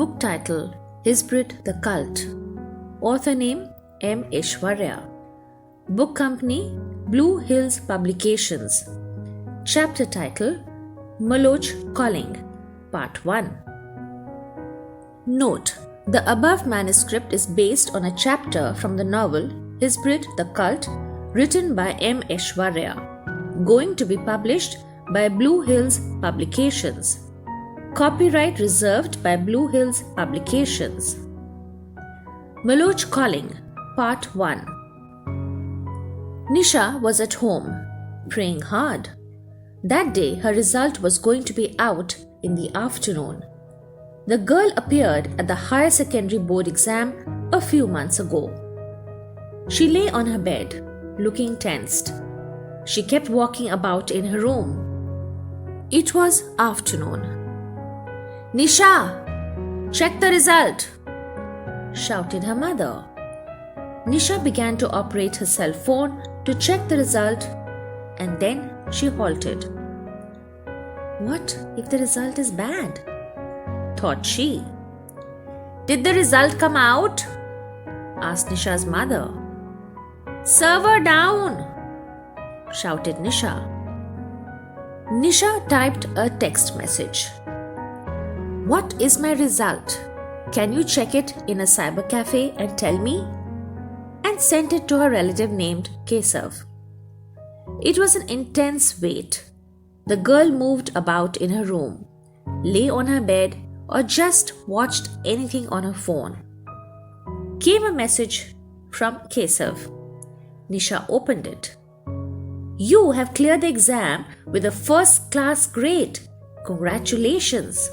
Book title: Hybrid the Cult. Author name: M. Aishwarya. Book company: Blue Hills Publications. Chapter title: Moloch Calling, Part 1. Note: the above manuscript is based on a chapter from the novel Hybrid the Cult, written by M. Aishwarya, going to be published by Blue Hills Publications. Copyright reserved by Blue Hills Publications. Moloch Calling, Part 1. Nisha was at home, praying hard. That day her result was going to be out in the afternoon. The girl appeared at the higher secondary board exam a few months ago. She lay on her bed, looking tensed. She kept walking about in her room. It was afternoon. "Nisha, check the result!" shouted her mother. Nisha began to operate her cell phone to check the result, and then she halted. What if the result is bad? Thought she. "Did the result come out?" asked Nisha's mother. "Server down!" shouted Nisha. Nisha typed a text message. "What is my result? Can you check it in a cyber cafe and tell me?" and sent it to her relative named Kesav. It was an intense wait. The girl moved about in her room, lay on her bed, or just watched anything on her phone. Came a message from Kesav. Nisha opened it. "You have cleared the exam with a first-class grade. Congratulations!"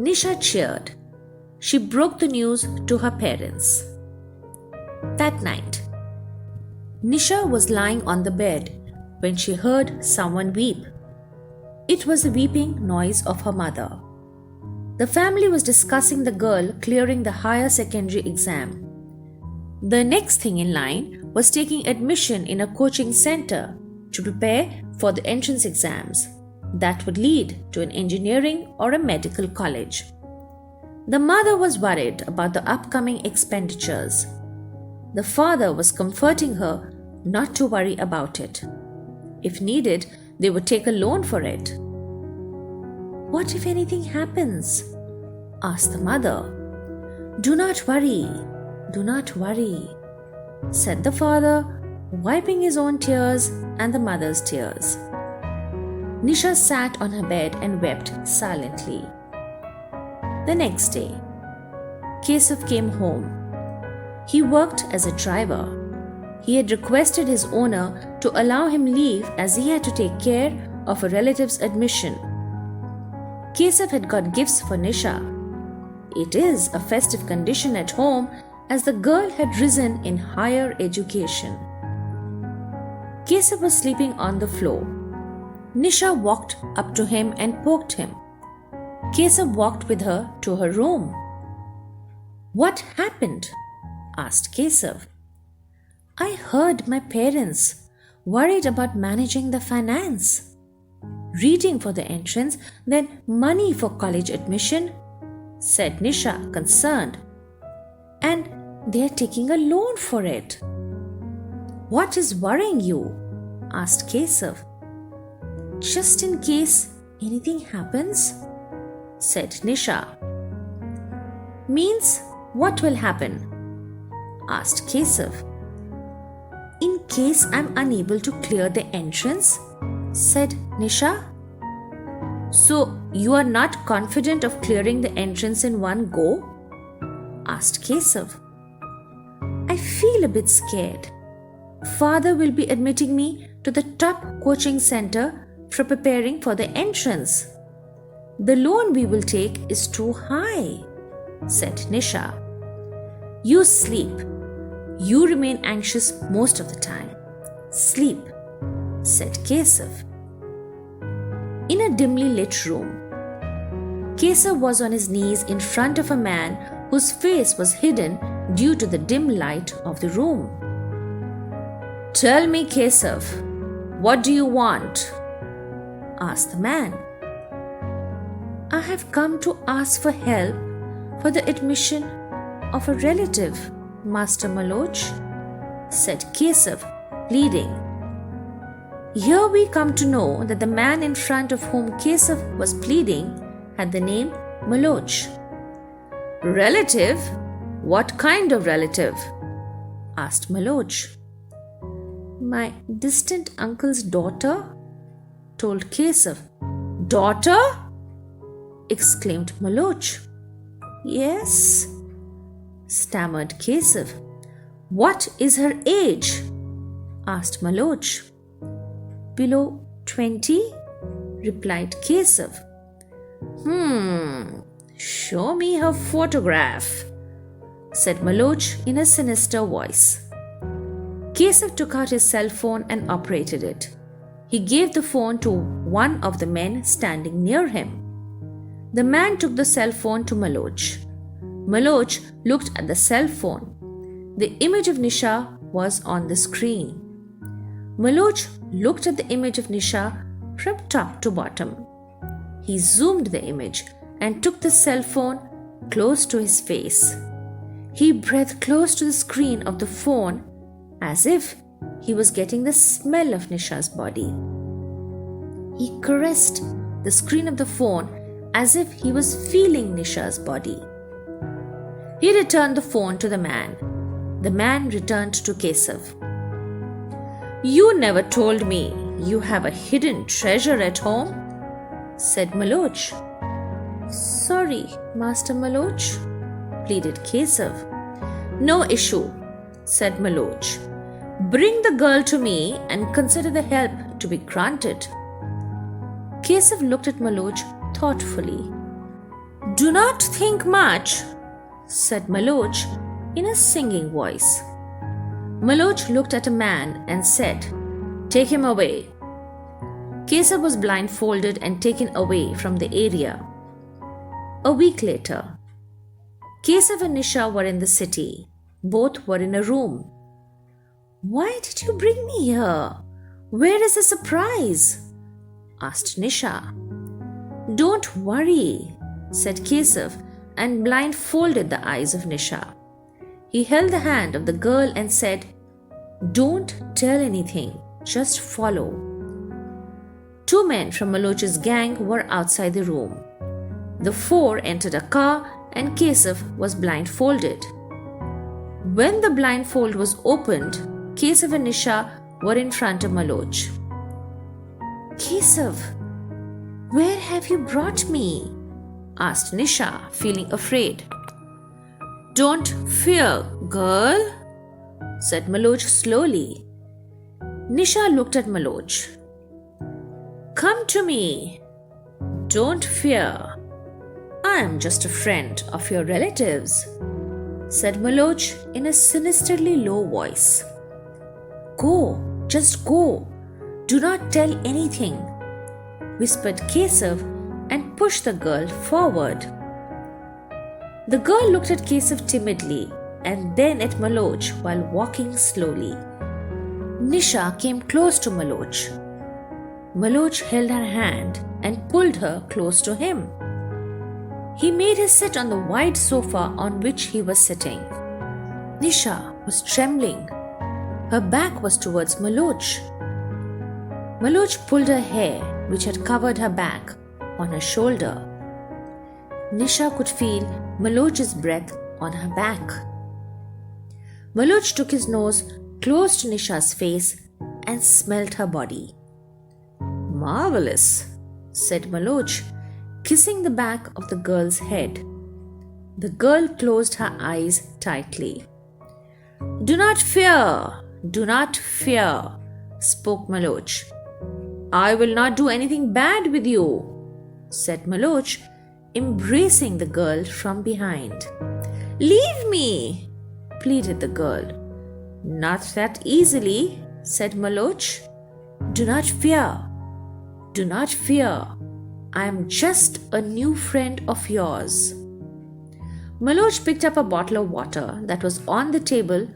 Nisha cheered. She broke the news to her parents. That night, Nisha was lying on the bed when she heard someone weep. It was the weeping noise of her mother. The family was discussing the girl clearing the higher secondary exam. The next thing in line was taking admission in a coaching center to prepare for the entrance exams that would lead to an engineering or a medical college. The mother was worried about the upcoming expenditures. The father was comforting her not to worry about it. If needed, they would take a loan for it. "What if anything happens?" asked the mother. "Do not worry, do not worry," said the father, wiping his own tears and the mother's tears. Nisha sat on her bed and wept silently. The next day, Kesav came home. He worked as a driver. He had requested his owner to allow him leave as he had to take care of a relative's admission. Kesav had got gifts for Nisha. It is a festive condition at home as the girl had risen in higher education. Kesav was sleeping on the floor. Nisha walked up to him and poked him. Kesav walked with her to her room. "What happened?" asked Kesav. "I heard my parents worried about managing the finance. Reading for the entrance, then money for college admission," said Nisha, concerned. "And they're taking a loan for it." "What is worrying you?" asked Kesav. "Just in case anything happens," said Nisha. "Means what will happen?" asked Kesav. "In case I'm unable to clear the entrance," said Nisha. "So you are not confident of clearing the entrance in one go?" asked Kesav. "I feel a bit scared. Father will be admitting me to the top coaching center for preparing for the entrance. The loan we will take is too high," said Nisha. "You sleep. You remain anxious most of the time. Sleep," said Kesav. In a dimly lit room, Kesav was on his knees in front of a man whose face was hidden due to the dim light of the room. "Tell me, Kesav, what do you want?" asked the man. "I have come to ask for help for the admission of a relative, Master Moloch, said Keshav, pleading. Here we come to know that the man in front of whom Keshav was pleading had the name Moloch. Relative? What kind of relative? Asked Moloch. My distant uncle's daughter, told Keshav. Daughter? Exclaimed Moloch. Yes, stammered Keshav. What is her age? Asked Moloch. Below 20, replied Keshav. Show me her photograph, said Moloch in a sinister voice. Keshav took out his cell phone and operated it. He gave the phone to one of the men standing near him. The man took the cell phone to Moloch. Moloch looked at the cell phone. The image of Nisha was on the screen. Moloch looked at the image of Nisha from top to bottom. He zoomed the image and took the cell phone close to his face. He breathed close to the screen of the phone as if he was getting the smell of Nisha's body. He caressed the screen of the phone as if he was feeling Nisha's body. He returned the phone to the man. The man returned to Keshav. You never told me you have a hidden treasure at home, said Moloch. Sorry, Master Moloch, pleaded Keshav. No issue, said Moloch. Bring the girl to me and consider the help to be granted. Keshav looked at Moloch thoughtfully. Do not think much, said Moloch in a singing voice. Moloch looked at a man and said, Take him away. Keshav was blindfolded and taken away from the area. A week later, Keshav and Nisha were in the city. Both were in a room. Why did you bring me here? Where is the surprise? Asked Nisha. Don't worry, said Keshav and blindfolded the eyes of Nisha. He held the hand of the girl and said, Don't tell anything, just follow. Two men from Moloch's gang were outside the room. The four entered a car and Keshav was blindfolded. When the blindfold was opened, Keshav and Nisha were in front of Moloch. Keshav, where have you brought me? Asked Nisha, feeling afraid. Don't fear, girl, said Moloch slowly. Nisha looked at Moloch. Come to me. Don't fear. I am just a friend of your relatives, said Moloch in a sinisterly low voice. Go, just go. Do not tell anything, whispered Keshav and pushed the girl forward. The girl looked at Keshav timidly and then at Moloch while walking slowly. Nisha came close to Moloch. Moloch held her hand and pulled her close to him. He made her sit on the wide sofa on which he was sitting. Nisha was trembling. Her back was towards Moloch. Moloch pulled her hair, which had covered her back, on her shoulder. Nisha could feel Moloch's breath on her back. Moloch took his nose close to Nisha's face and smelled her body. Marvelous, said Moloch, kissing the back of the girl's head. The girl closed her eyes tightly. Do not fear, spoke Moloch. I will not do anything bad with you, said Moloch, embracing the girl from behind. Leave me, pleaded the girl. Not that easily, said Moloch. Do not fear. I am just a new friend of yours. Moloch picked up a bottle of water that was on the table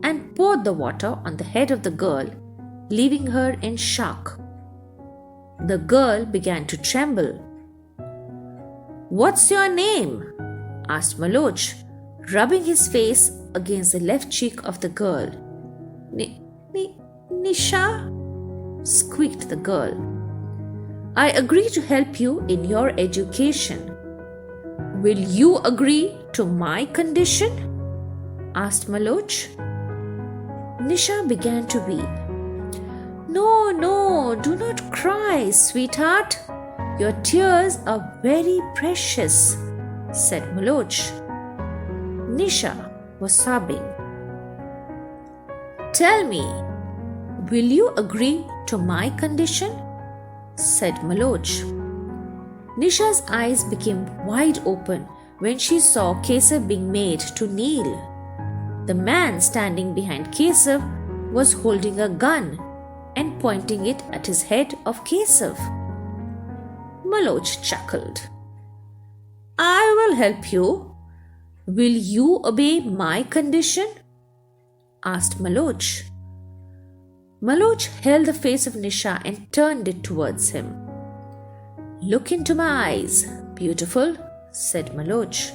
and poured the water on the head of the girl, leaving her in shock. The girl began to tremble. What's your name? asked Moloch, rubbing his face against the left cheek of the girl. Nisha? Squeaked the girl. I agree to help you in your education. Will you agree to my condition? Asked Moloch. Nisha began to weep. No, do not cry, sweetheart. Your tears are very precious, said Moloch. Nisha was sobbing. Tell me, will you agree to my condition? Said Moloch. Nisha's eyes became wide open when she saw Kesav being made to kneel. The man standing behind Kesav was holding a gun and pointing it at his head of Kesav. Moloch chuckled. I will help you. Will you obey my condition? Asked Moloch. Moloch held the face of Nisha and turned it towards him. Look into my eyes, beautiful, said Moloch.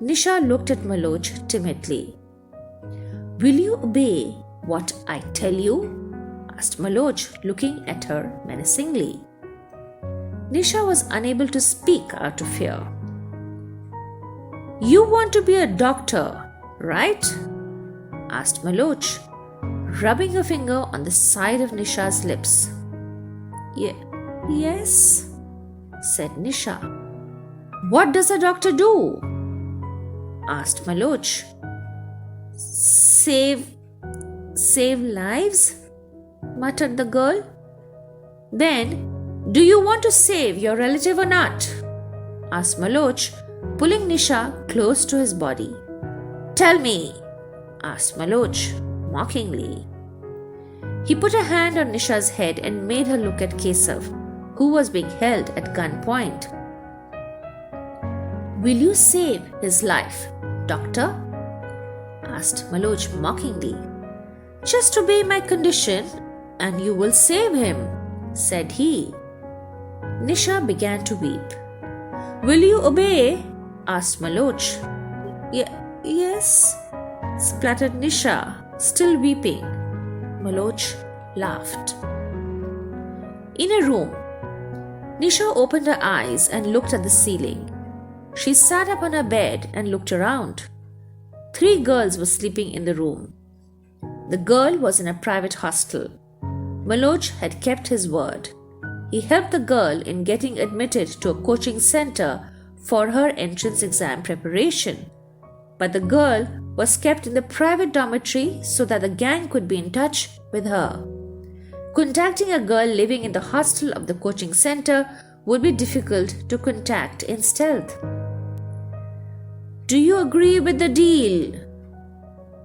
Nisha looked at Moloch timidly. Will you obey what I tell you? Asked Moloch, looking at her menacingly. Nisha was unable to speak out of fear. You want to be a doctor, right? Asked Moloch, rubbing a finger on the side of Nisha's lips. Yes, said Nisha. What does a doctor do? Asked Moloch. Save lives? Muttered the girl. Then, do you want to save your relative or not? Asked Moloch, pulling Nisha close to his body. Tell me, asked Moloch, mockingly. He put a hand on Nisha's head and made her look at Kesav, who was being held at gunpoint. Will you save his life, doctor? Asked Moloch mockingly. Just obey my condition and you will save him, said he. Nisha began to weep. Will you obey? Asked Moloch. Yes, spluttered Nisha, still weeping. Moloch laughed. In a room, Nisha opened her eyes and looked at the ceiling. She sat up on her bed and looked around. 3 girls were sleeping in the room. The girl was in a private hostel. Moloch had kept his word. He helped the girl in getting admitted to a coaching center for her entrance exam preparation. But the girl was kept in the private dormitory so that the gang could be in touch with her. Contacting a girl living in the hostel of the coaching center would be difficult to contact in stealth. Do you agree with the deal?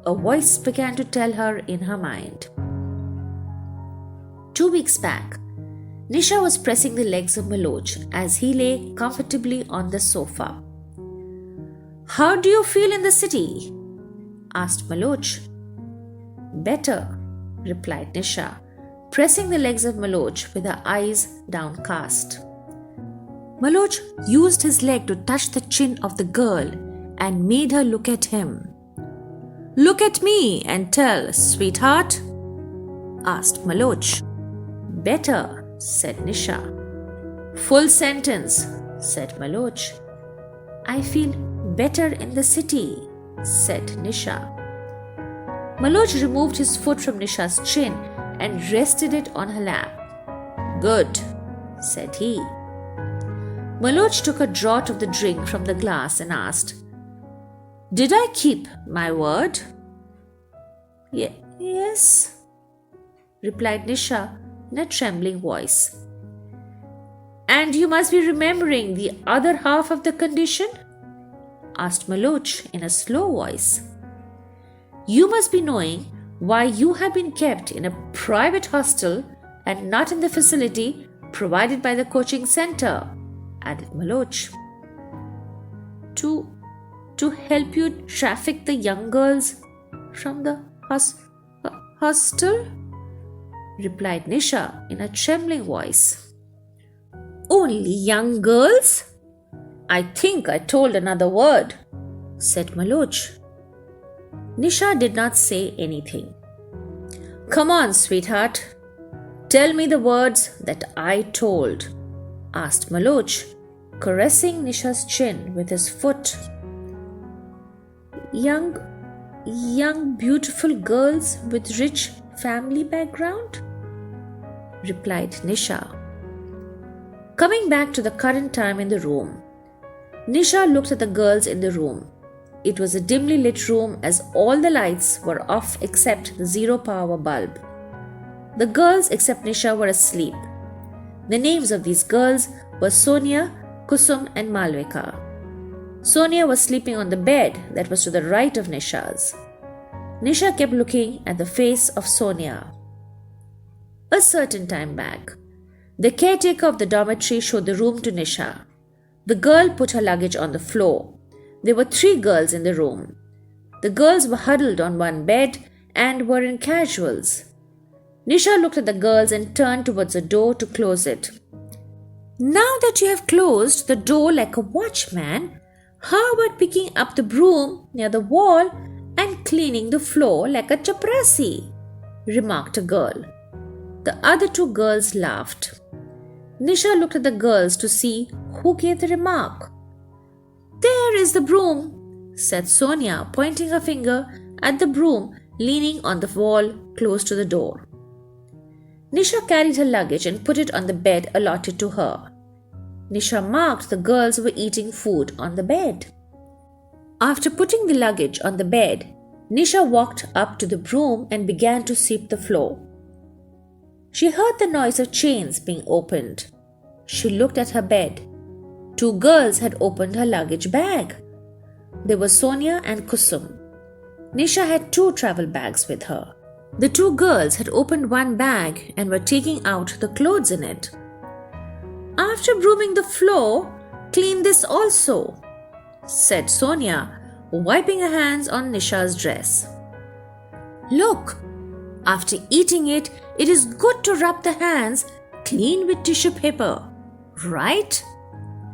A voice began to tell her in her mind. 2 weeks back, Nisha was pressing the legs of Moloch as he lay comfortably on the sofa. How do you feel in the city? Asked Moloch. Better, replied Nisha, pressing the legs of Moloch with her eyes downcast. Moloch used his leg to touch the chin of the girl and made her look at him. Look at me and tell, sweetheart, asked Moloch. Better, said Nisha. Full sentence, said Moloch. I feel better in the city, said Nisha. Moloch removed his foot from Nisha's chin and rested it on her lap. Good, said he. Moloch took a draught of the drink from the glass and asked, Did I keep my word? Yes, replied Nisha in a trembling voice. And you must be remembering the other half of the condition? Asked Moloch in a slow voice. You must be knowing why you have been kept in a private hostel and not in the facility provided by the coaching center, added Moloch. To help you traffic the young girls from the hostel? Replied Nisha in a trembling voice. Only young girls? I think I told another word, said Moloch. Nisha did not say anything. Come on, sweetheart. Tell me the words that I told, asked Moloch, caressing Nisha's chin with his foot. Young, beautiful girls with rich family background, replied Nisha. Coming back to the current time in the room, Nisha looked at the girls in the room. It was a dimly lit room as all the lights were off except the zero power bulb. The girls except Nisha were asleep. The names of these girls were Sonia, Kusum and Malvika. Sonia was sleeping on the bed that was to the right of Nisha's. Nisha kept looking at the face of Sonia. A certain time back, the caretaker of the dormitory showed the room to Nisha. The girl put her luggage on the floor. There were 3 girls in the room. The girls were huddled on one bed and were in casuals. Nisha looked at the girls and turned towards the door to close it. Now that you have closed the door like a watchman, how about picking up the broom near the wall and cleaning the floor like a chaprasi? Remarked a girl. The other 2 girls laughed. Nisha looked at the girls to see who gave the remark. There is the broom, said Sonia, pointing her finger at the broom leaning on the wall close to the door. Nisha carried her luggage and put it on the bed allotted to her. Nisha marked the girls were eating food on the bed. After putting the luggage on the bed, Nisha walked up to the broom and began to sweep the floor. She heard the noise of chains being opened. She looked at her bed. 2 girls had opened her luggage bag. They were Sonia and Kusum. Nisha had 2 travel bags with her. The 2 girls had opened one bag and were taking out the clothes in it. After brooming the floor, clean this also, said Sonia, wiping her hands on Nisha's dress. Look, after eating it, it is good to rub the hands clean with tissue paper, right?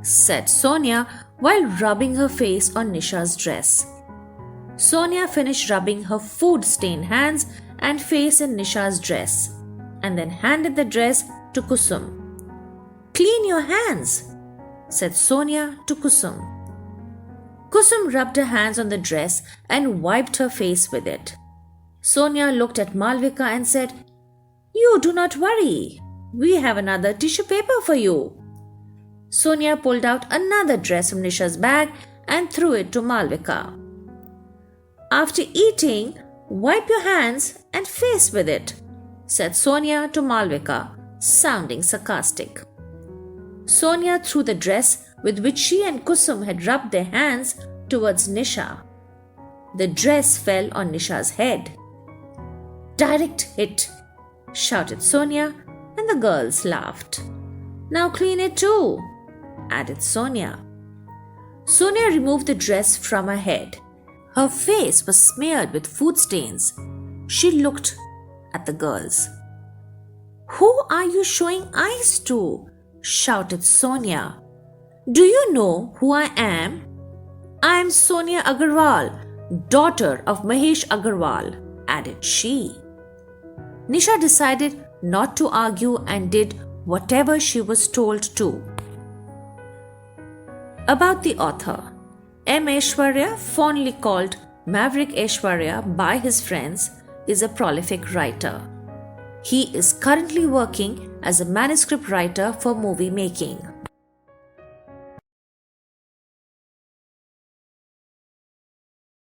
Said Sonia while rubbing her face on Nisha's dress. Sonia finished rubbing her food-stained hands and face in Nisha's dress and then handed the dress to Kusum. Clean your hands, said Sonia to Kusum. Kusum rubbed her hands on the dress and wiped her face with it. Sonia looked at Malvika and said, You do not worry. We have another tissue paper for you. Sonia pulled out another dress from Nisha's bag and threw it to Malvika. After eating, wipe your hands and face with it, said Sonia to Malvika, sounding sarcastic. Sonia threw the dress with which she and Kusum had rubbed their hands towards Nisha. The dress fell on Nisha's head. Direct hit, shouted Sonia, and the girls laughed. Now clean it too, added Sonia. Sonia removed the dress from her head. Her face was smeared with food stains. She looked at the girls. Who are you showing eyes to? Shouted Sonia. Do you know who I am? I am Sonia Agarwal, daughter of Mahesh Agarwal, added she. Nisha decided not to argue and did whatever she was told to. About the author. M. Aishwarya, fondly called Maverick Aishwarya by his friends, is a prolific writer. He is currently working as a manuscript writer for movie making.